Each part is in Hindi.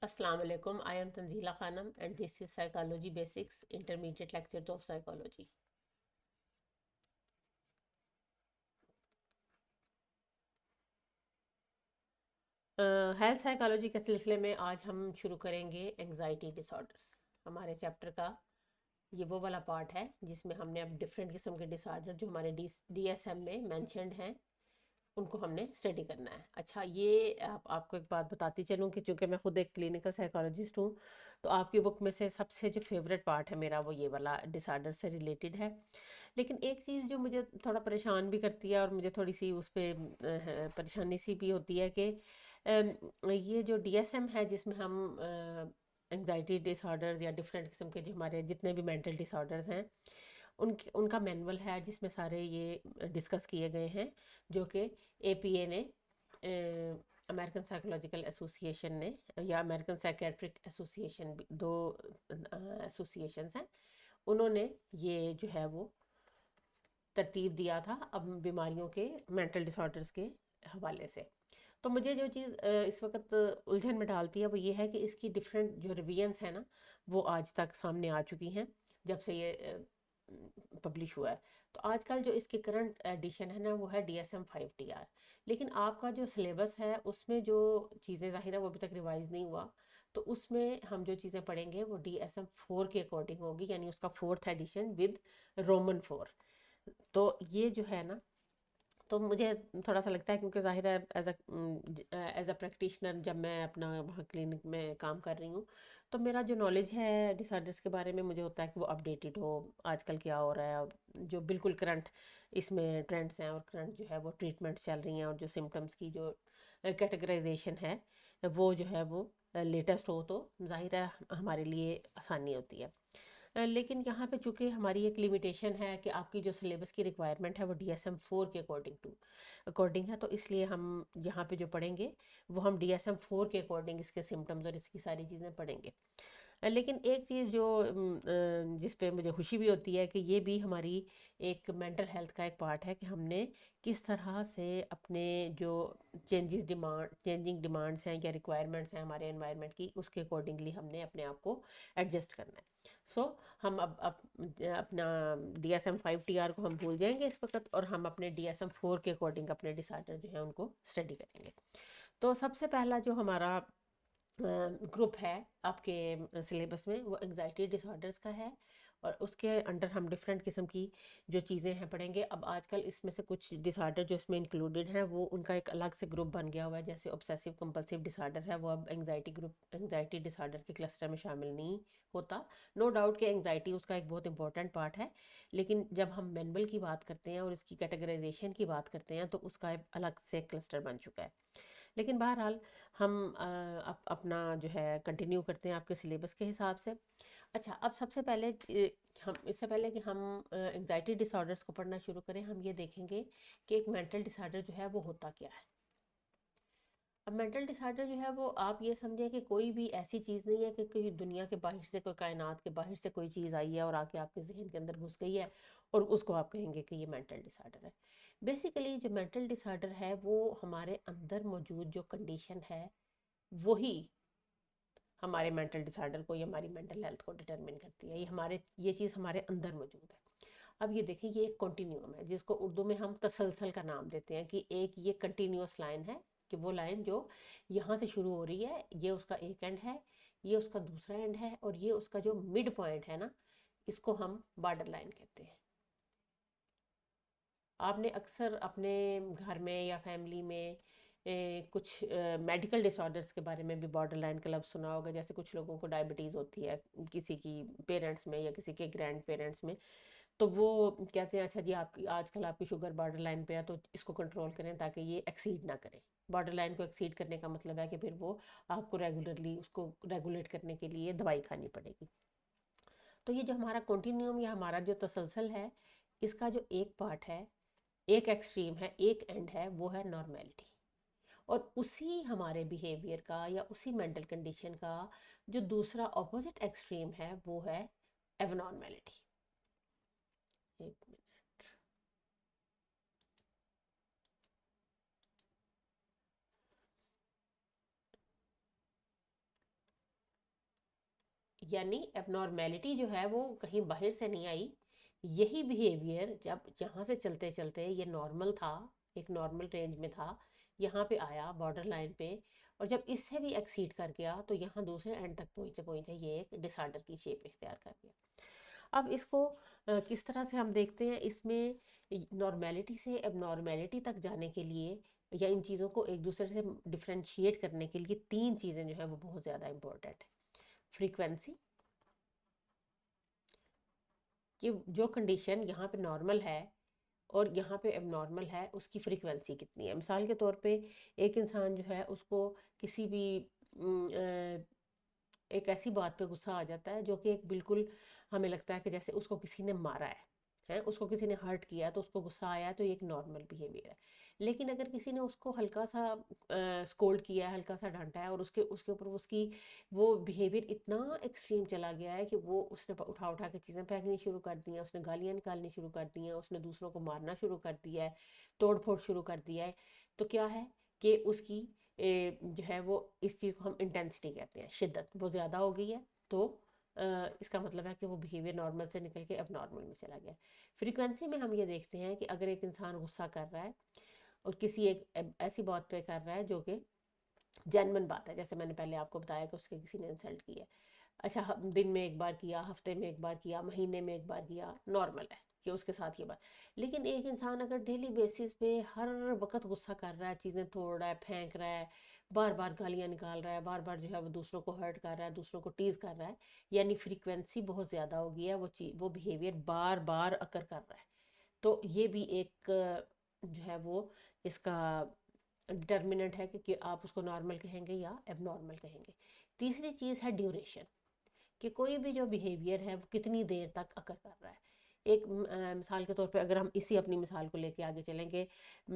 Assalamu alaikum. I am Tanzila Khanam and this is Psychology Basics Intermediate Lectures of Psychology. Health psychology के सिलसिले में आज हम शुरू करेंगे एंजाइटी डिसऑर्डर्स। हमारे चैप्टर का ये वो वाला पार्ट है जिसमें हमने अब डिफरेंट किस्म के डिसऑर्डर जो हमारे डीएसएम में मेंशन्ड हैं उनको हमने स्टडी करना है। अच्छा, ये आपको एक बात बताती चलूँ कि चूँकि मैं खुद एक क्लिनिकल साइकोलॉजिस्ट हूँ, तो आपकी बुक में से सबसे जो फेवरेट पार्ट है मेरा वो ये वाला डिसऑर्डर से रिलेटेड है। लेकिन एक चीज़ जो मुझे थोड़ा परेशान भी करती है और मुझे थोड़ी सी उस पर परेशानी सी भी होती है कि ये जो डीएसएम है जिसमें हम एंजाइटी डिसऑर्डर्स या डिफरेंट किस्म के जो हमारे जितने भी मेंटल डिसऑर्डर्स हैं उनका मैनुअल है जिसमें सारे ये डिस्कस किए गए हैं, जो कि एपीए ने, अमेरिकन साइकोलॉजिकल एसोसिएशन ने, या अमेरिकन साइकेट्रिक एसोसिएशन, दो एसोसिएशंस हैं, उन्होंने ये जो है वो तरतीब दिया था अब बीमारियों के मेंटल डिसऑर्डर्स के हवाले से। तो मुझे जो चीज़ इस वक्त उलझन में डालती है वो ये है कि इसकी डिफरेंट जो रिविजन्स हैं ना वो आज तक सामने आ चुकी हैं जब से ये पब्लिश हुआ है। तो आजकल जो इसकी करंट एडिशन है ना वो है DSM-5 TR। लेकिन आपका जो सिलेबस है उसमें जो चीज़ें ज़ाहिर है वो अभी तक रिवाइज नहीं हुआ, तो उसमें हम जो चीज़ें पढ़ेंगे वो DSM-4 के अकॉर्डिंग होगी, यानी उसका 4th एडिशन विद रोमन 4। तो ये जो है ना, तो मुझे थोड़ा सा लगता है क्योंकि ज़ाहिर है एज अ प्रैक्टिशनर जब मैं अपना वहाँ क्लिनिक में काम कर रही हूँ, तो मेरा जो नॉलेज है डिसऑर्डर्स के बारे में मुझे होता है कि वो अपडेटेड हो, आजकल क्या हो रहा है, जो बिल्कुल करंट इसमें ट्रेंड्स हैं और करंट जो है वो ट्रीटमेंट्स चल रही हैं और जो सिम्टम्स की जो कैटेगराइजेशन है वो जो है वो लेटेस्ट हो, तो ज़ाहिर है हमारे लिए आसानी होती है। लेकिन यहाँ पे चूँकि हमारी एक लिमिटेशन है कि आपकी जो सिलेबस की रिक्वायरमेंट है वो DSM-4 के अकॉर्डिंग है, तो इसलिए हम यहाँ पे जो पढ़ेंगे वो हम DSM-4 के अकॉर्डिंग इसके सिम्टम्स और इसकी सारी चीज़ें पढ़ेंगे। लेकिन एक चीज़ जो जिस पे मुझे खुशी भी होती है कि ये भी हमारी एक मेंटल हेल्थ का एक पार्ट है कि हमने किस तरह से अपने जो चेंजिंग डिमांड्स हैं या रिक्वायरमेंट्स हैं हमारे एनवायरनमेंट की, उसके अकॉर्डिंगली हमने अपने आप को एडजस्ट करना है। सो हम अब अपना DSM-5 TR को हम भूल जाएंगे इस वक्त और हम अपने DSM-4 के अकॉर्डिंग अपने डिसऑर्डर जो है उनको स्टडी करेंगे। तो सबसे पहला जो हमारा ग्रुप है आपके सिलेबस में वो एंजाइटी डिसऑर्डर्स का है, और उसके अंडर हम डिफरेंट किस्म की जो चीज़ें हैं पढ़ेंगे। अब आजकल इसमें से कुछ डिसऑर्डर जो इसमें इंक्लूडेड हैं वो उनका एक अलग से ग्रुप बन गया हुआ है, जैसे ऑब्सेसिव कंपल्सिव डिसऑर्डर है, वो अब एंजाइटी डिसऑर्डर के क्लस्टर में शामिल नहीं होता। नो डाउट कि एंजाइटी उसका एक बहुत इंपॉर्टेंट पार्ट है, लेकिन जब हम मैनुअल की बात करते हैं और इसकी कैटेगराइजेशन की बात करते हैं तो उसका एक अलग से क्लस्टर बन चुका है। लेकिन बहरहाल हम अपना जो है कंटिन्यू करते हैं आपके सिलेबस के हिसाब से। अच्छा, अब सबसे पहले हम इससे पहले कि हम एंजाइटी डिसऑर्डर्स को पढ़ना शुरू करें, हम ये देखेंगे कि एक मेंटल डिसऑर्डर जो है वो होता क्या है। अब मेंटल डिसऑर्डर जो है वो आप ये समझें कि कोई भी ऐसी चीज़ नहीं है कि कोई दुनिया के बाहर से, कोई कायनात के बाहर से कोई चीज़ आई है और आके आपके जहन के अंदर घुस गई है और उसको आप कहेंगे कि ये मेंटल डिसऑर्डर है। बेसिकली जो मेंटल डिसऑर्डर है वो हमारे अंदर मौजूद जो कंडीशन है वही हमारे मेंटल डिसऑर्डर को या हमारी मेंटल हेल्थ को डिटरमिन करती है। ये चीज़ हमारे अंदर मौजूद है। अब ये देखें, ये एक कॉन्टिन्यूम है जिसको उर्दू में हम तसलसल का नाम देते हैं, कि एक ये कंटिन्यूस लाइन है, कि वो लाइन जो यहाँ से शुरू हो रही है, ये उसका एक एंड है, ये उसका दूसरा एंड है, और ये उसका जो मिड पॉइंट है ना, इसको हम बॉर्डर लाइन कहते हैं। आपने अक्सर अपने घर में या फैमिली में कुछ मेडिकल डिसऑर्डर्स के बारे में भी बॉर्डर लाइन का लफ्ज़ सुना होगा। जैसे कुछ लोगों को डायबिटीज़ होती है किसी की पेरेंट्स में या किसी के ग्रैंड पेरेंट्स में, तो वो कहते हैं अच्छा जी आपकी आजकल आपकी शुगर बॉर्डर लाइन पे है तो इसको कंट्रोल करें ताकि ये एक्सीड ना करे। बॉर्डर लाइन को एक्सीड करने का मतलब है कि फिर वो आपको रेगुलरली उसको रेगुलेट करने के लिए दवाई खानी पड़ेगी। तो ये जो हमारा कॉन्टिन्यूम या हमारा जो तसलसल है, इसका जो एक पार्ट है, एक एक्सट्रीम है, एक एंड है, वो है नॉर्मेलिटी। और उसी हमारे बिहेवियर का या उसी मेंटल कंडीशन का जो दूसरा ऑपोजिट एक्सट्रीम है वो है एबनॉर्मेलिटी। एक मिनट। यानी एबनॉर्मेलिटी जो है वो कहीं बाहर से नहीं आई, यही बिहेवियर जब यहाँ से चलते चलते ये नॉर्मल था, एक नॉर्मल रेंज में था, यहाँ पे आया बॉर्डर लाइन पे, और जब इससे भी एक्सीड कर गया तो यहाँ दूसरे एंड तक पहुँचते पहुँचते ये एक डिसऑर्डर की शेप इख्तियार कर गया। अब इसको किस तरह से हम देखते हैं, इसमें नॉर्मेलिटी से एबनॉर्मेलिटी तक जाने के लिए या इन चीज़ों को एक दूसरे से डिफ्रेंशिएट करने के लिए तीन चीज़ें जो है वो बहुत ज़्यादा इम्पोर्टेंट है। फ्रीक्वेंसी, कि जो कंडीशन यहाँ पे नॉर्मल है और यहाँ पे एबनॉर्मल है उसकी फ्रीक्वेंसी कितनी है। मिसाल के तौर पे एक इंसान जो है उसको किसी भी एक ऐसी बात पे गुस्सा आ जाता है जो कि एक बिल्कुल हमें लगता है कि जैसे उसको किसी ने मारा है, उसको किसी ने हर्ट किया तो उसको गुस्सा आया, तो ये एक नॉर्मल बिहेवियर है। लेकिन अगर किसी ने उसको हल्का सा स्कोल्ड किया है, हल्का सा डांटा है, और उसके उसके ऊपर उसकी वो बिहेवियर इतना एक्सट्रीम चला गया है कि वो उसने उठा उठा के चीज़ें फेंकनी शुरू कर दी हैं, उसने गालियाँ निकालनी शुरू कर दी हैं, उसने दूसरों को मारना शुरू कर दिया है, तोड़ फोड़ शुरू कर दिया है, तो क्या है कि उसकी जो है वो इस चीज़ को हम इंटेंसिटी कहते हैं, शिद्दत वो ज़्यादा हो गई है। तो इसका मतलब है कि वो बिहेवियर नॉर्मल से निकल के अब नॉर्मल में चला गया। फ्रीक्वेंसी में हम ये देखते हैं कि अगर एक इंसान गुस्सा कर रहा है और किसी एक ऐसी बात पे कर रहा है जो कि जेन्युइन बात है, जैसे मैंने पहले आपको बताया कि उसके किसी ने इंसल्ट किया है, अच्छा दिन में एक बार किया, हफ्ते में एक बार किया, महीने में एक बार किया, नॉर्मल है कि उसके साथ ये बात। लेकिन एक इंसान अगर डेली बेसिस पे हर वक्त गुस्सा कर रहा है, चीज़ें तोड़ रहा है, फेंक रहा है, बार बार गालियाँ निकाल रहा है, बार बार जो है वो दूसरों को हर्ट कर रहा है, दूसरों को टीज़ कर रहा है, यानी फ्रीक्वेंसी बहुत ज़्यादा हो गई है, वो चीज़ वो बिहेवियर बार बार अकर कर रहा है, तो ये भी एक जो है वो इसका डिटर्मिनेंट है कि आप उसको नॉर्मल कहेंगे या एबनॉर्मल कहेंगे। तीसरी चीज़ है ड्यूरेशन, कि कोई भी जो बिहेवियर है वो कितनी देर तक अकर कर रहा है। एक मिसाल के तौर पे अगर हम इसी अपनी मिसाल को लेके आगे चलेंगे,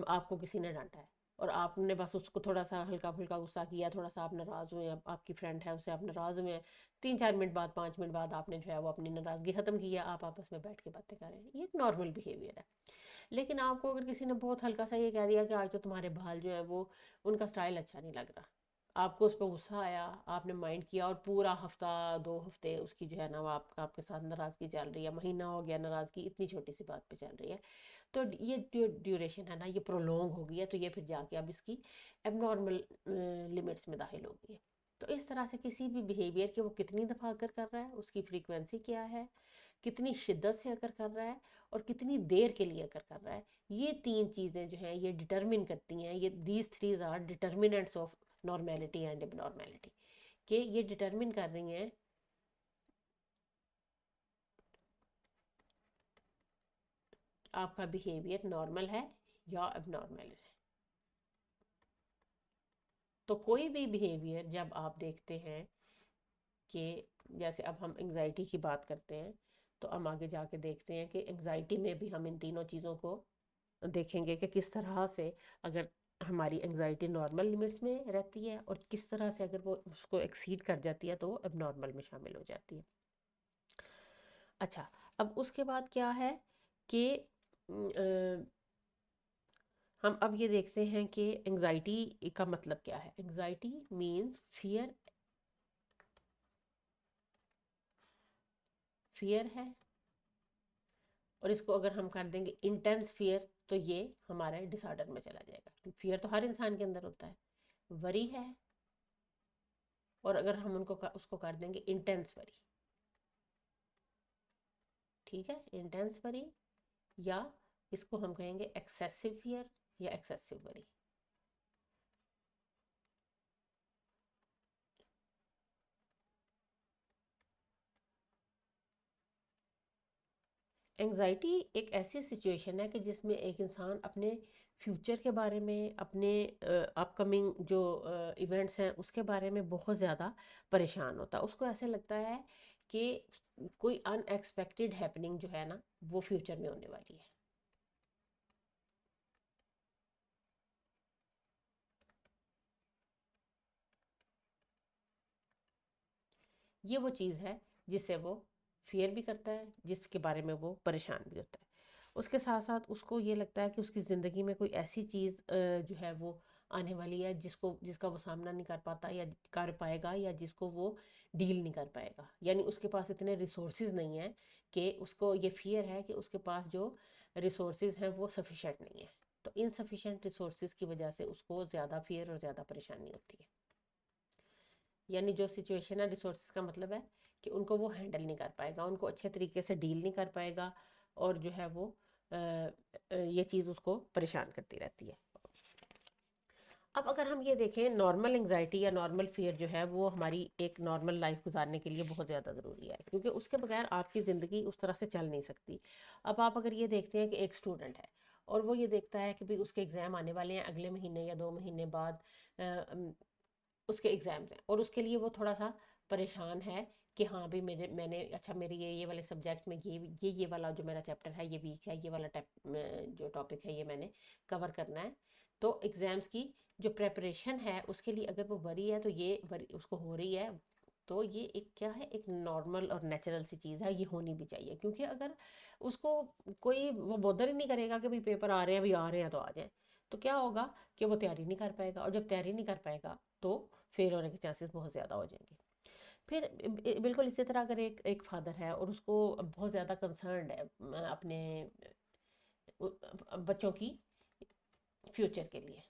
आपको किसी ने डांटा है और आपने बस उसको थोड़ा सा हल्का फुल्का गुस्सा किया, थोड़ा सा आप नाराज़ हुए, आपकी फ्रेंड है उससे आप नाराज़ हुए हैं, 3-4 मिनट बाद 5 मिनट बाद आपने जो है वो अपनी नाराज़गी ख़त्म की है, आप आपस में बैठ के बातें कर रहे हैं, ये एक नॉर्मल बिहेवियर है। लेकिन आपको अगर किसी ने बहुत हल्का सा ये कह दिया कि आज तो तुम्हारे बाल जो है वो उनका स्टाइल अच्छा नहीं लग रहा, आपको उस पर गुस्सा आया, आपने माइंड किया और पूरा हफ्ता 2 हफ्ते उसकी जो है ना वो आपके साथ नाराज़गी चल रही है, महीना हो गया नाराज़गी इतनी छोटी सी बात पे चल रही है, तो ये जो ड्यूरेशन है ना ये प्रोलॉन्ग हो गई है, तो ये फिर जाके अब इसकी एबनॉर्मल लिमिट्स में दाखिल हो गई है। तो इस तरह से किसी भी बिहेवियर के वो कितनी दफ़ा अगर कर रहा है, उसकी फ्रीक्वेंसी क्या है, कितनी शिद्दत से अगर कर रहा है और कितनी देर के लिए अगर कर रहा है, ये तीन चीज़ें जो हैं ये डिटरमिन करती हैं, ये these threes are determinants of normality and abnormality, कि ये डिटरमिन कर रही हैं आपका बिहेवियर नॉर्मल है या एबनॉर्मल है। तो कोई भी बिहेवियर जब आप देखते हैं कि जैसे अब हम एंग्जाइटी की बात करते हैं, तो हम आगे जाके देखते हैं कि एंग्जाइटी में भी हम इन तीनों चीज़ों को देखेंगे कि किस तरह से अगर हमारी एंग्जाइटी नॉर्मल लिमिट्स में रहती है और किस तरह से अगर वो उसको एक्सीड कर जाती है तो वो एबनॉर्मल में शामिल हो जाती है। अच्छा, अब उसके बाद क्या है कि हम अब ये देखते हैं कि एंग्जाइटी का मतलब क्या है। एंग्जाइटी मीन्स फियर, फियर है, और इसको अगर हम कर देंगे इंटेंस फियर तो ये हमारे डिसऑर्डर में चला जाएगा। फियर तो हर इंसान के अंदर होता है। वरी है, और अगर हम उसको कर देंगे इंटेंस वरी, ठीक है, इंटेंस वरी, या इसको हम कहेंगे एक्सेसिव फियर या एक्सेसिव वरी। एंजाइटी एक ऐसी सिचुएशन है कि जिसमें एक इंसान अपने फ्यूचर के बारे में, अपने अपकमिंग जो इवेंट्स हैं उसके बारे में बहुत ज़्यादा परेशान होता है। उसको ऐसे लगता है कि कोई अनएक्सपेक्टेड हैपनिंग जो है ना वो फ्यूचर में होने वाली है। ये वो चीज़ है जिससे वो फियर भी करता है, जिसके बारे में वो परेशान भी होता है। उसके साथ साथ उसको ये लगता है कि उसकी ज़िंदगी में कोई ऐसी चीज़ जो है वो आने वाली है जिसका वो सामना नहीं कर पाता या कर पाएगा, या जिसको वो डील नहीं कर पाएगा, यानी उसके पास इतने रिसोर्सेज नहीं है कि उसको ये फियर है कि उसके पास जो रिसोर्सेज हैं वो सफिशेंट नहीं है। तो इनसफिशेंट रिसोर्सेज की वजह से उसको ज़्यादा फियर और ज़्यादा परेशानी होती है। यानी जो सिचुएशन है, रिसोर्सेज का मतलब है कि उनको वो हैंडल नहीं कर पाएगा, उनको अच्छे तरीके से डील नहीं कर पाएगा, और जो है वो ये चीज़ उसको परेशान करती रहती है। अब अगर हम ये देखें, नॉर्मल एंग्जाइटी या नॉर्मल फियर जो है वो हमारी एक नॉर्मल लाइफ गुजारने के लिए बहुत ज़्यादा ज़रूरी है, क्योंकि उसके बगैर आपकी ज़िंदगी उस तरह से चल नहीं सकती। अब आप अगर ये देखते हैं कि एक स्टूडेंट है और वो ये देखता है कि भाई उसके एग्ज़ाम आने वाले हैं अगले महीने या 2 महीने बाद, उसके एग्ज़ाम्स हैं, और उसके लिए वो थोड़ा सा परेशान है कि हाँ भाई मैंने अच्छा मेरे ये वाले सब्जेक्ट में ये वाला जो मेरा चैप्टर है ये वीक है, ये वाला जो टॉपिक है ये मैंने कवर करना है। तो एग्ज़ाम्स की जो प्रेपरेशन है उसके लिए अगर वो वरी है, तो ये वरी उसको हो रही है, तो ये एक क्या है, एक नॉर्मल और नेचुरल सी चीज़ है, ये होनी भी चाहिए। क्योंकि अगर उसको कोई वो बॉदर ही नहीं करेगा कि भाई पेपर आ रहे हैं, अभी आ रहे हैं तो आ जाए, तो क्या होगा कि वो तैयारी नहीं कर पाएगा, और जब तैयारी नहीं कर पाएगा तो फेल होने के चांसेस बहुत ज़्यादा हो जाएंगे। फिर बिल्कुल इसी तरह अगर एक एक फादर है और उसको बहुत ज़्यादा कंसर्न है अपने बच्चों की फ्यूचर के लिए,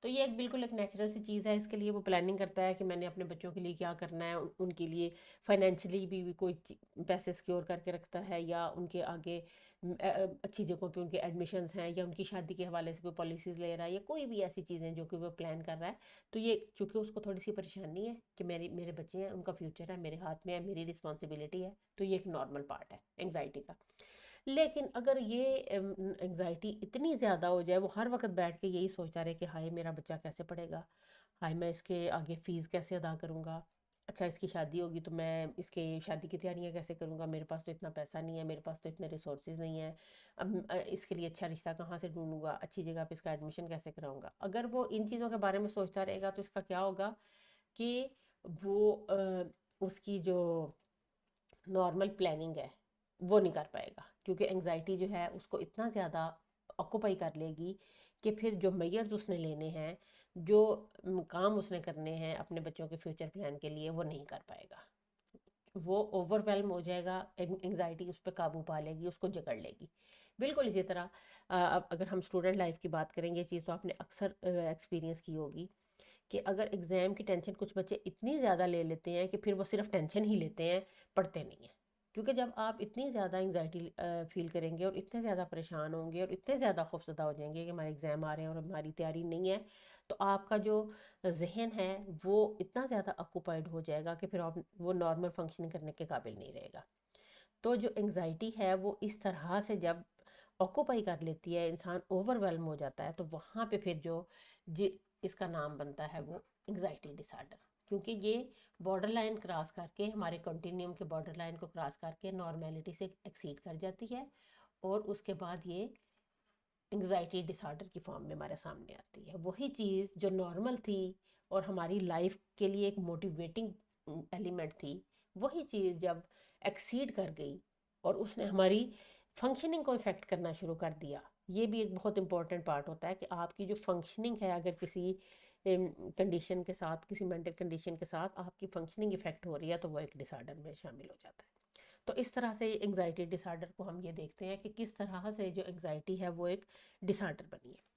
तो ये एक बिल्कुल एक नेचुरल सी चीज़ है। इसके लिए वो प्लानिंग करता है कि मैंने अपने बच्चों के लिए क्या करना है, उनके लिए फाइनेंशियली भी कोई पैसे सिक्योर करके रखता है, या उनके आगे अच्छी जगहों पे उनके एडमिशन्स हैं, या उनकी शादी के हवाले से कोई पॉलिसीज़ ले रहा है, या कोई भी ऐसी चीज़ें जो कि वो प्लान कर रहा है। तो ये चूँकि उसको थोड़ी सी परेशानी है कि मेरे बच्चे हैं, उनका फ्यूचर है मेरे हाथ में है, मेरी रिस्पॉन्सिबिलिटी है, तो ये एक नॉर्मल पार्ट है एंग्जाइटी का। लेकिन अगर ये एंग्जाइटी इतनी ज़्यादा हो जाए, वो हर वक्त बैठ के यही सोचता रहे कि हाय मेरा बच्चा कैसे पढ़ेगा, हाय मैं इसके आगे फ़ीस कैसे अदा करूँगा, अच्छा इसकी शादी होगी तो मैं इसके शादी की तैयारियां कैसे करूँगा, मेरे पास तो इतना पैसा नहीं है, मेरे पास तो इतने रिसोर्सेज नहीं है, अब इसके लिए अच्छा रिश्ता कहाँ से ढूंढूंगा, अच्छी जगह पे इसका एडमिशन कैसे कराऊंगा। अगर वो इन चीज़ों के बारे में सोचता रहेगा तो इसका क्या होगा कि वो उसकी जो नॉर्मल प्लानिंग है वो नहीं कर पाएगा, क्योंकि एंजाइटी जो है उसको इतना ज़्यादा ऑक्यूपाई कर लेगी कि फिर जो मेजर्स उसने लेने हैं, जो काम उसने करने हैं अपने बच्चों के फ्यूचर प्लान के लिए, वो नहीं कर पाएगा। वो ओवरवेलम हो जाएगा, एंजाइटी उस पर काबू पा लेगी, उसको जकड़ लेगी। बिल्कुल इसी तरह अब अगर हम स्टूडेंट लाइफ की बात करेंगे, ये चीज़ तो आपने अक्सर एक्सपीरियंस की होगी कि अगर एग्ज़ाम की टेंशन कुछ बच्चे इतनी ज़्यादा ले लेते हैं कि फिर वो सिर्फ टेंशन ही लेते हैं, पढ़ते नहीं हैं। क्योंकि जब आप इतनी ज़्यादा एंग्जाइटी फील करेंगे और इतने ज़्यादा परेशान होंगे और इतने ज़्यादा खौफजदा हो जाएंगे कि हमारे एग्ज़ाम आ रहे हैं और हमारी तैयारी नहीं है, तो आपका जो जहन है वो इतना ज़्यादा ऑक्यूपाइड हो जाएगा कि फिर आप वो नॉर्मल फंक्शनिंग करने के काबिल नहीं रहेगा। तो जो एंग्जाइटी है वो इस तरह से जब ऑक्यूपाई कर लेती है, इंसान ओवरवेलम हो जाता है, तो वहाँ पे फिर जो जी इसका नाम बनता है वो एंग्जाइटी डिसऑर्डर। क्योंकि ये बॉर्डर लाइन क्रॉस करके, हमारे कंटिन्यूम के बॉर्डर लाइन को क्रॉस करके नॉर्मेलिटी से एक्सीड कर जाती है, और उसके बाद ये एंग्जाइटी डिसऑर्डर की फॉर्म में हमारे सामने आती है। वही चीज़ जो नॉर्मल थी और हमारी लाइफ के लिए एक मोटिवेटिंग एलिमेंट थी, वही चीज़ जब एक्सीड कर गई और उसने हमारी फंक्शनिंग को इफ़ेक्ट करना शुरू कर दिया। ये भी एक बहुत इंपॉर्टेंट पार्ट होता है कि आपकी जो फंक्शनिंग है, अगर किसी कंडीशन के साथ, किसी मेंटल कंडीशन के साथ आपकी फंक्शनिंग इफ़ेक्ट हो रही है, तो वो एक डिसऑर्डर में शामिल हो जाता है। तो इस तरह से एंग्जाइटी डिसऑर्डर को हम ये देखते हैं कि किस तरह से जो एंग्जाइटी है वो एक डिसऑर्डर बनी है।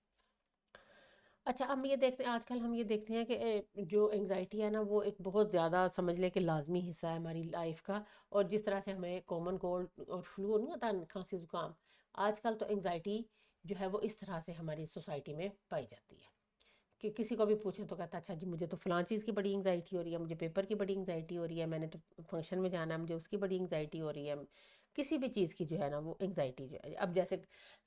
अच्छा, हम ये देखते हैं, आजकल हम ये देखते हैं कि जो एंग्जाइटी है ना वो एक बहुत ज़्यादा समझ लें कि लाजमी हिस्सा है हमारी लाइफ का। और जिस तरह से हमें कॉमन कोल्ड और फ्लू नहीं होता, खांसी ज़ुकाम, आजकल तो एंग्जाइटी जो है वो इस तरह से हमारी सोसाइटी में पाई जाती है कि किसी को भी पूछें तो कहता है अच्छा जी मुझे तो फ़लाँ चीज़ की बड़ी एंग्जाइटी हो रही है, मुझे पेपर की बड़ी एंग्जाइटी हो रही है, मैंने तो फंक्शन में जाना है मुझे उसकी बड़ी एंग्जाइटी हो रही है। किसी भी चीज़ की जो है ना वो एंग्जाइटी जो है, अब जैसे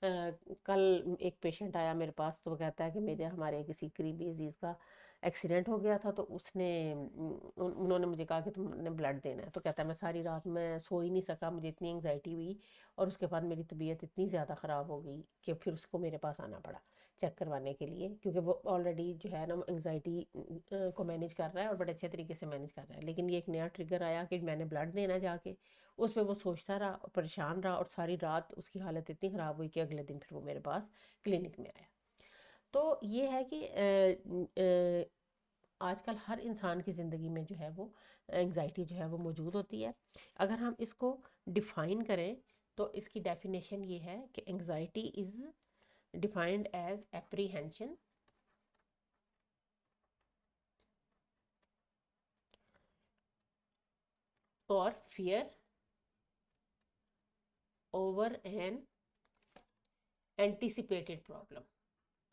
कल एक पेशेंट आया मेरे पास, तो वो कहता है कि मेरे हमारे किसी करीबी अजीज़ का एक्सीडेंट हो गया था, तो उसने उन्होंने मुझे कहा कि तुमने ब्लड देना है। तो कहता है मैं सारी रात में सो ही नहीं सका, मुझे इतनी एंग्जाइटी हुई, और उसके बाद मेरी तबीयत इतनी ज़्यादा ख़राब हो गई कि फिर उसको मेरे पास आना पड़ा चेक करवाने के लिए, क्योंकि वो ऑलरेडी जो है ना एंग्जाइटी को मैनेज कर रहा है और बड़े अच्छे तरीके से मैनेज कर रहा है। लेकिन ये एक नया ट्रिगर आया कि मैंने ब्लड देना जाके, उस पर वो सोचता रहा, परेशान रहा, और सारी रात उसकी हालत इतनी ख़राब हुई कि अगले दिन फिर वो मेरे पास क्लिनिक में आया। तो ये है कि आजकल हर इंसान की ज़िंदगी में जो है वो एंग्जाइटी जो है वो मौजूद होती है। अगर हम इसको डिफ़ाइन करें तो इसकी डेफिनेशन ये है कि anxiety is defined as apprehension और fear over an anticipated problem,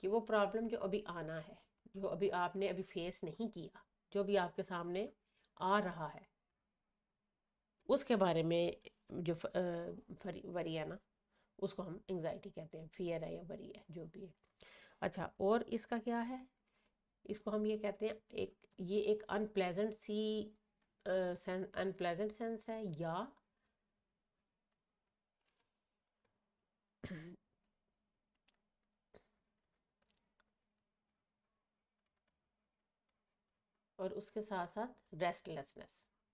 कि वो प्रॉब्लम जो अभी आना है, जो अभी आपने अभी फेस नहीं किया, जो भी आपके सामने आ रहा है, उसके बारे में जो वरी है ना, उसको हम एंग्जाइटी कहते हैं, फियर है या वरी है, जो भी है। अच्छा, और इसका क्या है, इसको हम ये कहते हैं, ये एक अनप्लेजेंट सी अनप्लेजेंट सेंस है, या और उसके साथ साथ रेस्टलेसनेस,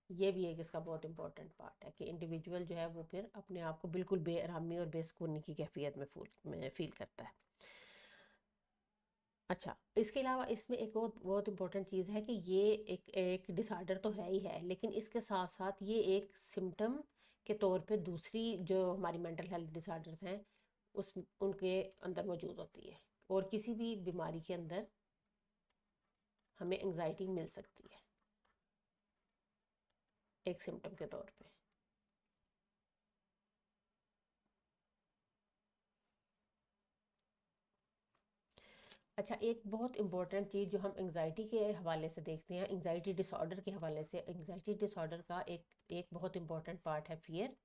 ये भी एक इसका बहुत इंपॉर्टेंट पार्ट है कि इंडिविजुअल जो है वो फिर अपने आप को बिल्कुल बेआरामी और बेसुकूनी की कैफियत में फील करता है। अच्छा, इसके अलावा इसमें एक और बहुत इंपॉर्टेंट चीज़ है कि ये एक डिसऑर्डर तो है ही है, लेकिन इसके साथ साथ ये एक सिम्टम के तौर पे दूसरी जो हमारी मेंटल हेल्थ डिसऑर्डर्स हैं उस उनके अंदर मौजूद होती है, और किसी भी बीमारी के अंदर हमें एंग्जाइटी मिल सकती है एक सिम्टम के तौर पे। अच्छा, एक बहुत इंपॉर्टेंट चीज़ जो हम एंग्जाइटी के हवाले से देखते हैं, एंग्जाइटी डिसऑर्डर के हवाले से, एंग्जाइटी डिसऑर्डर का एक बहुत इंपॉर्टेंट पार्ट है फियर,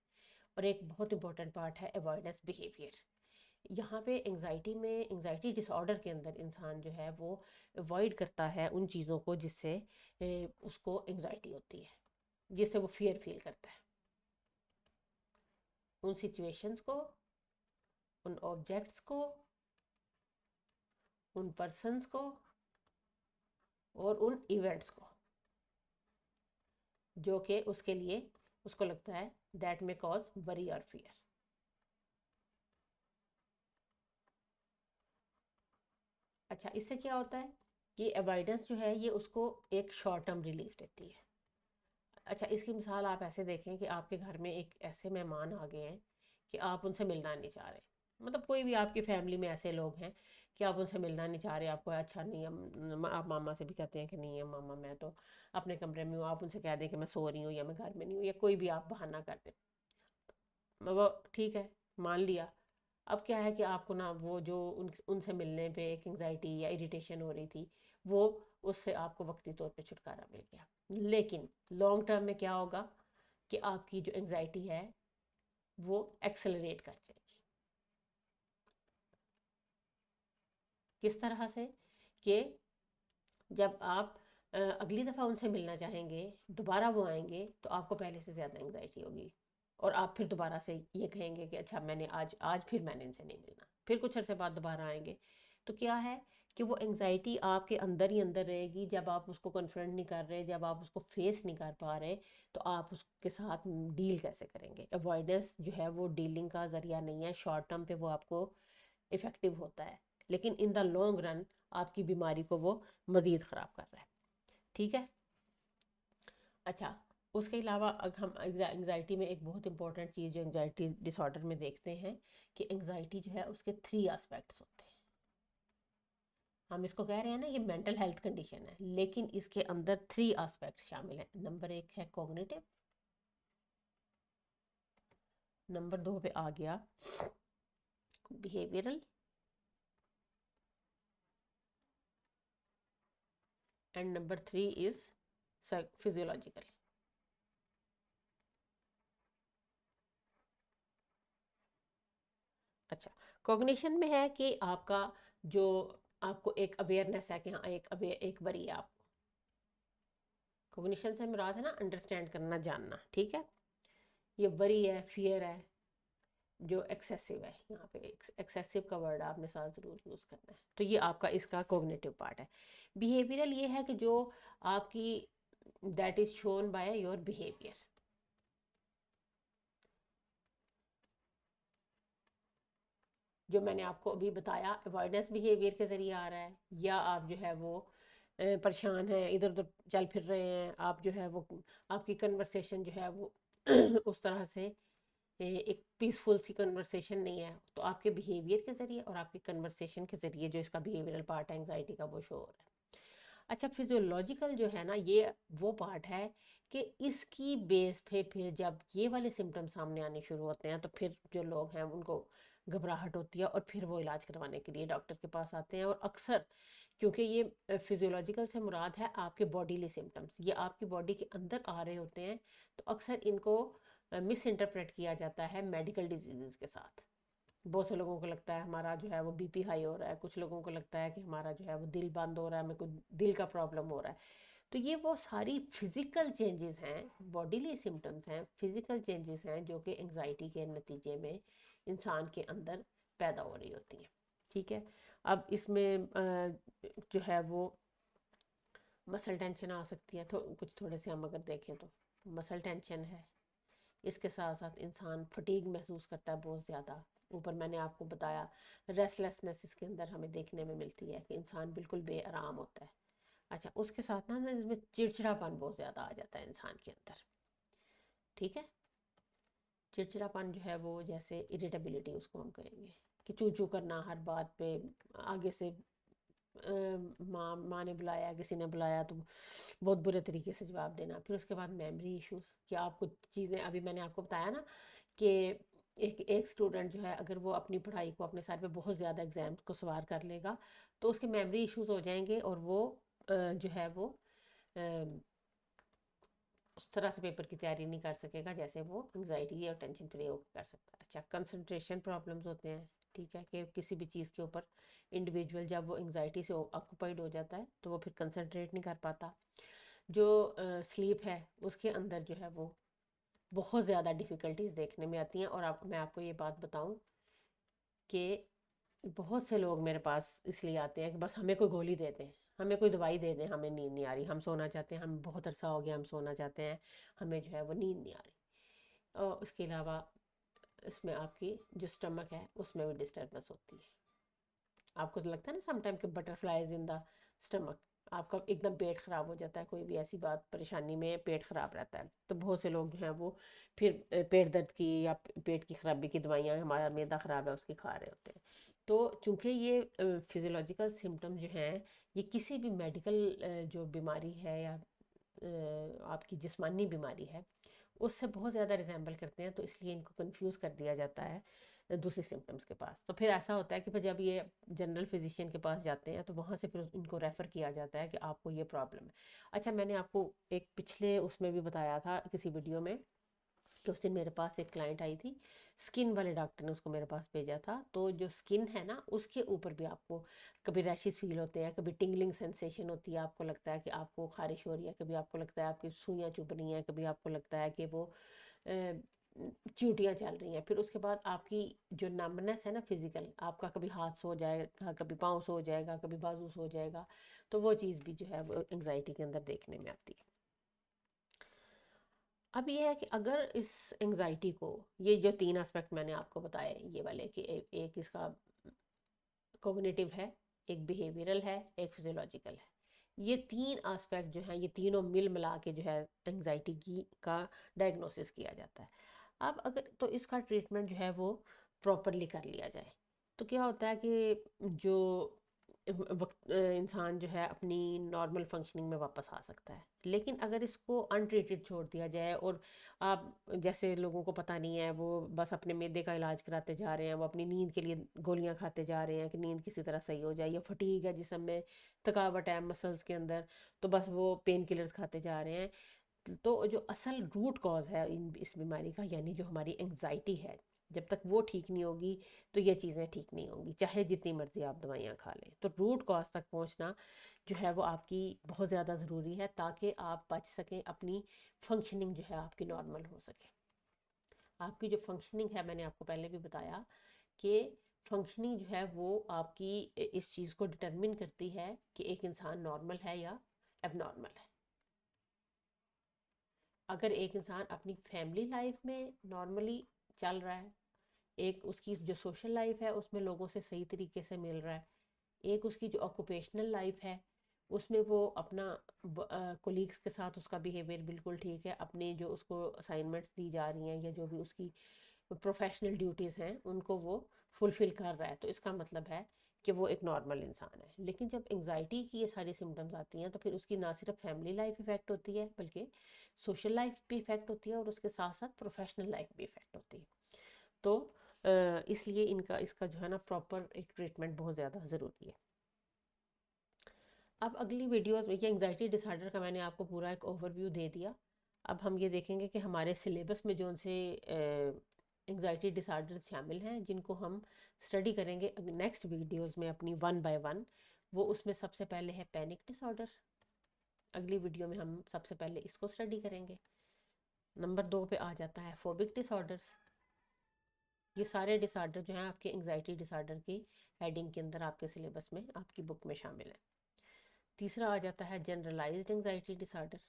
और एक बहुत इंपॉर्टेंट पार्ट है अवॉइडेंस बिहेवियर। यहाँ पे एंग्जाइटी डिसऑर्डर के अंदर इंसान जो है वो अवॉइड करता है उन चीज़ों को जिससे उसको एंग्जाइटी होती है, जिससे वो फियर फील करता है, उन सिचुएशंस को, उन ऑब्जेक्ट्स को, उन पर्सन्स को, और उन इवेंट्स को, जो कि उसके लिए उसको लगता है दैट में कॉज वरी और फियर। अच्छा, इससे क्या होता है कि अवॉइडेंस जो है ये उसको एक शॉर्ट टर्म रिलीफ देती है। अच्छा, इसकी मिसाल आप ऐसे देखें कि आपके घर में एक ऐसे मेहमान आ गए हैं कि आप उनसे मिलना नहीं चाह रहे, मतलब कोई भी आपकी फैमिली में ऐसे लोग हैं कि आप उनसे मिलना नहीं चाह रहे, आपको अच्छा नहीं है, आप मामा से भी कहते हैं कि नहीं है मामा मैं तो अपने कमरे में हूँ, आप उनसे कह दें कि मैं सो रही हूँ या मैं घर में नहीं हूँ, या कोई भी आप बहाना कर दें, वो ठीक है, मान लिया। अब क्या है कि आपको ना वो जो उनसे मिलने पे एक एंग्जाइटी या इरिटेशन हो रही थी, वो उससे आपको वक्ती तौर पे छुटकारा मिल गया, लेकिन लॉन्ग टर्म में क्या होगा कि आपकी जो एंग्जाइटी है वो एक्सेलरेट कर जाएगी। किस तरह से कि जब आप अगली दफ़ा उनसे मिलना चाहेंगे, दोबारा वो आएंगे, तो आपको पहले से ज़्यादा एंग्जाइटी होगी, और आप फिर दोबारा से ये कहेंगे कि अच्छा मैंने आज आज फिर मैंने इनसे नहीं मिलना, फिर कुछ अर्से बाद दोबारा आएंगे। तो क्या है कि वो एंग्जाइटी आपके अंदर ही अंदर रहेगी, जब आप उसको कन्फ्रंट नहीं कर रहे, जब आप उसको फेस नहीं कर पा रहे, तो आप उसके साथ डील कैसे करेंगे। अवॉइडेंस जो है वो डीलिंग का ज़रिया नहीं है, शॉर्ट टर्म पे वो आपको इफ़ेक्टिव होता है, लेकिन इन द लॉन्ग रन आपकी बीमारी को वो मज़ीद ख़राब कर रहा है। ठीक है। अच्छा, उसके अलावा अगर हम एंग्जाइटी में एक बहुत इंपॉर्टेंट चीज़ जो एंग्जाइटी डिसऑर्डर में देखते हैं कि एंग्जाइटी जो है उसके 3 एस्पेक्ट्स होते हैं। हम इसको कह रहे हैं ना ये मेंटल हेल्थ कंडीशन है, लेकिन इसके अंदर 3 एस्पेक्ट्स शामिल हैं। नंबर 1 है कॉग्निटिव, नंबर 2 पे आ गया behavioural, and number 3 is physiological. अच्छा, कॉग्निशन में है कि आपका जो आपको एक अवेयरनेस है कि हाँ एक बरी है आपको। कॉग्निशन से मुराद है ना अंडरस्टैंड करना, जानना, ठीक है। ये वरी है, फियर है, जो एक्सेसिव है, यहाँ पे एक्सेसिव का वर्ड आपने साथ ज़रूर यूज़ करना है। तो ये आपका इसका कॉग्निटिव पार्ट है। बिहेवियरल ये है कि जो आपकी that is shown by your behaviour, जो मैंने आपको अभी बताया अवॉइडेंस बिहेवियर के ज़रिए आ रहा है, या आप जो है वो परेशान हैं, इधर उधर चल फिर रहे हैं, आप जो है वो आपकी कन्वर्सेशन जो है वो उस तरह से एक पीसफुल सी कन्वर्सेशन नहीं है, तो आपके बिहेवियर के ज़रिए और आपकी कन्वर्सेशन के ज़रिए जो इसका बिहेवियरल पार्ट है एंग्जाइटी का वो शो हो रहा है। अच्छा, फिजियोलॉजिकल जो है ना, ये वो पार्ट है कि इसकी बेस पे फिर जब ये वाले सिम्टम्स सामने आने शुरू होते हैं तो फिर जो लोग हैं उनको घबराहट होती है और फिर वो इलाज करवाने के लिए डॉक्टर के पास आते हैं। और अक्सर क्योंकि ये फिजियोलॉजिकल से मुराद है आपके बॉडीली सिम्टम्स, ये आपकी बॉडी के अंदर आ रहे होते हैं, तो अक्सर इनको मिस इंटरप्रेट किया जाता है मेडिकल डिजीज़ के साथ। बहुत से लोगों को लगता है हमारा जो है वो बीपी हाई हो रहा है, कुछ लोगों को लगता है कि हमारा जो है वो दिल बंद हो रहा है, मेरे को दिल का प्रॉब्लम हो रहा है। तो ये वो सारी फिजिकल चेंजेस हैं, बॉडीली सिम्टम्स हैं, फिजिकल चेंजेस हैं जो कि एंजाइटी के नतीजे में इंसान के अंदर पैदा हो रही होती हैं। ठीक है, अब इसमें जो है वो मसल टेंशन आ सकती है, तो कुछ थोड़े से हम अगर देखें तो मसल टेंशन है, इसके साथ साथ इंसान फटीग महसूस करता है बहुत ज़्यादा। ऊपर मैंने आपको बताया रेस्टलेसनेस इसके अंदर हमें देखने में मिलती है कि इंसान बिल्कुल बेआराम होता है। अच्छा, उसके साथ ना इसमें चिड़चिड़ापन बहुत ज़्यादा आ जाता है इंसान के अंदर। ठीक है, चिड़चिड़ापन जो है वो जैसे इरिटेबिलिटी उसको हम कहेंगे, कि चू चू करना हर बात पे, आगे से माँ ने बुलाया, किसी ने बुलाया तो बहुत बुरे तरीके से जवाब देना। फिर उसके बाद मेमोरी इश्यूज, कि आपको चीज़ें, अभी मैंने आपको बताया ना कि एक एक स्टूडेंट जो है अगर वो अपनी पढ़ाई को अपने सर पे बहुत ज़्यादा एग्जाम्स को सवार कर लेगा तो उसके मेमोरी इश्यूज हो जाएंगे और वो जो है वो उस तरह से पेपर की तैयारी नहीं कर सकेगा जैसे वो एंग्जाइटी और टेंशन फ्री होकर कर सकता है। अच्छा, कंसंट्रेशन प्रॉब्लम्स होते हैं। ठीक है, कि किसी भी चीज़ के ऊपर इंडिविजुअल जब वो एंग्जाइटी से ऑक्यूपाइड हो जाता है तो वो फिर कंसंट्रेट नहीं कर पाता। जो स्लीप है उसके अंदर जो है वो बहुत ज़्यादा डिफ़िकल्टीज देखने में आती हैं। और मैं आपको ये बात बताऊं कि बहुत से लोग मेरे पास इसलिए आते हैं कि बस हमें कोई गोली दे दें, हमें कोई दवाई दे दें, हमें नींद नहीं आ रही, हम सोना चाहते हैं, हम बहुत अरसा हो गया हम सोना चाहते हैं, हमें जो है वो नींद नहीं आ रही। और उसके अलावा इसमें आपकी जो स्टमक है उसमें भी डिस्टर्बेंस होती है। आपको तो लगता है ना समटाइम कि बटरफ्लाइज इन द स्टमक, आपका एकदम पेट ख़राब हो जाता है, कोई भी ऐसी बात परेशानी में पेट ख़राब रहता है, तो बहुत से लोग जो हैं वो फिर पेट दर्द की या पेट की खराबी की दवाइयाँ, हमारा मैदा ख़राब है उसकी खा रहे होते हैं। तो चूँकि ये फिजियोलॉजिकल सिम्टम जो हैं, ये किसी भी मेडिकल जो बीमारी है या आपकी जिस्मानी बीमारी है उससे बहुत ज़्यादा रिजेंबल करते हैं, तो इसलिए इनको कंफ्यूज कर दिया जाता है दूसरे सिम्टम्स के पास। तो फिर ऐसा होता है कि फिर जब ये जनरल फिजिशियन के पास जाते हैं तो वहाँ से फिर इनको रेफ़र किया जाता है कि आपको ये प्रॉब्लम है। अच्छा, मैंने आपको एक पिछले उसमें भी बताया था किसी वीडियो में कि उस दिन मेरे पास एक क्लाइंट आई थी, स्किन वाले डॉक्टर ने उसको मेरे पास भेजा था। तो जो स्किन है ना उसके ऊपर भी आपको कभी रैशेस फील होते हैं, कभी टिंगलिंग सेंसेशन होती है, आपको लगता है कि आपको खारिश हो रही है, कभी आपको लगता है आपकी सुइयाँ चुभ रही हैं, कभी आपको लगता है कि वो चींटियाँ चल रही हैं। फिर उसके बाद आपकी जो नमनेस है ना फिजिकल, आपका कभी हाथ सो जाएगा, कभी पाँव सो जाएगा, कभी बाजू सो जाएगा, तो वो चीज़ भी जो है वो एंग्जाइटी के अंदर देखने में आती है। अब ये है कि अगर इस एंग्जाइटी को, ये जो तीन एस्पेक्ट मैंने आपको बताए ये वाले कि एक इसका कॉग्निटिव है, एक बिहेवियरल है, एक फिजियोलॉजिकल है, ये तीन एस्पेक्ट जो हैं ये तीनों मिल मिला के जो है एंग्जाइटी की का डायग्नोसिस किया जाता है। अब अगर तो इसका ट्रीटमेंट जो है वो प्रॉपरली कर लिया जाए तो क्या होता है कि जो वक्त इंसान जो है अपनी नॉर्मल फंक्शनिंग में वापस आ सकता है। लेकिन अगर इसको अनट्रीटेड छोड़ दिया जाए और आप जैसे लोगों को पता नहीं है, वो बस अपने मैदे का इलाज कराते जा रहे हैं, वो अपनी नींद के लिए गोलियां खाते जा रहे हैं कि नींद किसी तरह सही हो जाए, या फटीग है जिसम में, थकावट है मसल्स के अंदर, तो बस वो पेन किलर्स खाते जा रहे हैं। तो जो असल रूट कॉज है इस बीमारी का, यानी जो हमारी एंग्जाइटी है, जब तक वो ठीक नहीं होगी तो ये चीज़ें ठीक नहीं होंगी, चाहे जितनी मर्जी आप दवाइयाँ खा लें। तो रूट कॉज तक पहुँचना जो है वो आपकी बहुत ज़्यादा ज़रूरी है, ताकि आप बच सकें, अपनी फंक्शनिंग जो है आपकी नॉर्मल हो सके। आपकी जो फंक्शनिंग है, मैंने आपको पहले भी बताया कि फंक्शनिंग जो है वो आपकी इस चीज़ को डिटरमिन करती है कि एक इंसान नॉर्मल है या एबनॉर्मल है। अगर एक इंसान अपनी फैमिली लाइफ में नॉर्मली चल रहा है, एक उसकी जो सोशल लाइफ है उसमें लोगों से सही तरीके से मिल रहा है, एक उसकी जो ऑक्यूपेशनल लाइफ है उसमें वो अपना कोलीग्स के साथ उसका बिहेवियर बिल्कुल ठीक है, अपनी जो उसको असाइनमेंट्स दी जा रही हैं या जो भी उसकी प्रोफेशनल ड्यूटीज़ हैं उनको वो फुलफ़िल कर रहा है, तो इसका मतलब है कि वो एक नॉर्मल इंसान है। लेकिन जब एंग्जाइटी की ये सारी सिम्टम्स आती हैं तो फिर उसकी ना सिर्फ फैमिली लाइफ इफ़ेक्ट होती है बल्कि सोशल लाइफ भी इफ़ेक्ट होती है और उसके साथ साथ प्रोफेशनल लाइफ भी इफ़ेक्ट होती है। तो इसलिए इनका इसका जो है ना प्रॉपर एक ट्रीटमेंट बहुत ज़्यादा ज़रूरी है। अब अगली वीडियोस में ये एंग्जाइटी डिसऑर्डर का मैंने आपको पूरा एक ओवरव्यू दे दिया। अब हम ये देखेंगे कि हमारे सिलेबस में जो से एंग्जाइटी डिसऑर्डर शामिल हैं जिनको हम स्टडी करेंगे नेक्स्ट वीडियोस में अपनी वन बाय वन। वो उसमें सबसे पहले है पैनिक डिसऑर्डर। अगली वीडियो में हम सबसे पहले इसको स्टडी करेंगे। नंबर 2 पे आ जाता है फोबिक डिसऑर्डर्स। ये सारे डिसऑर्डर जो हैं आपके एंग्जाइटी डिसऑर्डर की हेडिंग के अंदर आपके सिलेबस में आपकी बुक में शामिल है। तीसरा आ जाता है जनरलाइज्ड एंग्जाइटी डिसऑर्डर।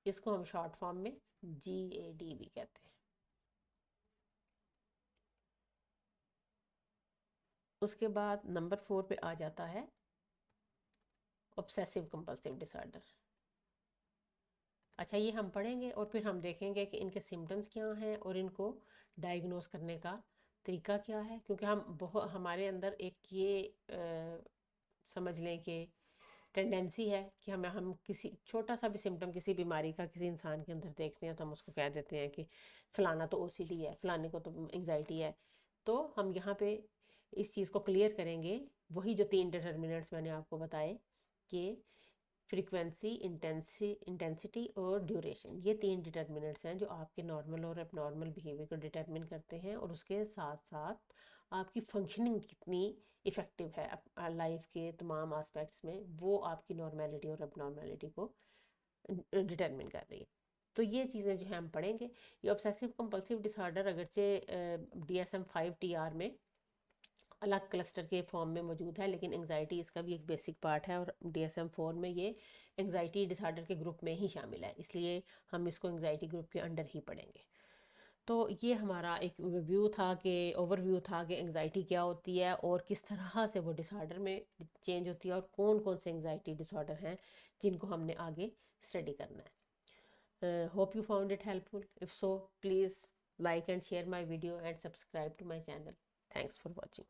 इसको हम शॉर्ट फॉर्म में GAD भी कहते हैं। उसके बाद नंबर 4 पे आ जाता है ऑब्सेसिव कंपल्सिव डिसऑर्डर। अच्छा, ये हम पढ़ेंगे और फिर हम देखेंगे कि इनके सिम्टम्स क्या हैं और इनको डायग्नोस करने का तरीका क्या है, क्योंकि हम बहुत हमारे अंदर एक ये समझ लें कि टेंडेंसी है कि हम किसी छोटा सा भी सिम्टम किसी बीमारी का किसी इंसान के अंदर देखते हैं तो हम उसको कह देते हैं कि फ़लाना तो OCD है, फ़लाने को तो एंग्जाइटी है। तो हम यहाँ पे इस चीज़ को क्लियर करेंगे, वही जो 3 डिटर्मिनेंट्स मैंने आपको बताए कि फ्रीक्वेंसी, इंटेंसिटी और ड्यूरेशन, ये 3 डिटर्मिनेंट्स हैं जो आपके नॉर्मल और एबनॉर्मल बिहेवियर को डिटरमिन करते हैं और उसके साथ साथ आपकी फंक्शनिंग कितनी इफ़ेक्टिव है लाइफ के तमाम एस्पेक्ट्स में, वो आपकी नॉर्मेलिटी और एबनॉर्मेलिटी को डिटरमिन कर रही है। तो ये चीज़ें जो है हम पढ़ेंगे। ये ऑब्सेसिव कंपल्सिव डिसऑर्डर अगरचे DSM-5 TR में अलग क्लस्टर के फॉर्म में मौजूद है, लेकिन एंग्जाइटी इसका भी एक बेसिक पार्ट है और DSM-4 में ये एंग्जाइटी डिसऑर्डर के ग्रुप में ही शामिल है, इसलिए हम इसको एंग्जाइटी ग्रुप के अंडर ही पढ़ेंगे। तो ये हमारा एक व्यू था कि ओवरव्यू था कि एंग्जाइटी क्या होती है और किस तरह से वो डिसऑर्डर में चेंज होती है और कौन कौन से एंग्जाइटी डिसऑर्डर हैं जिनको हमने आगे स्टडी करना है। Hope you found it helpful. If so please like and share my video and subscribe to my channel. Thanks for watching.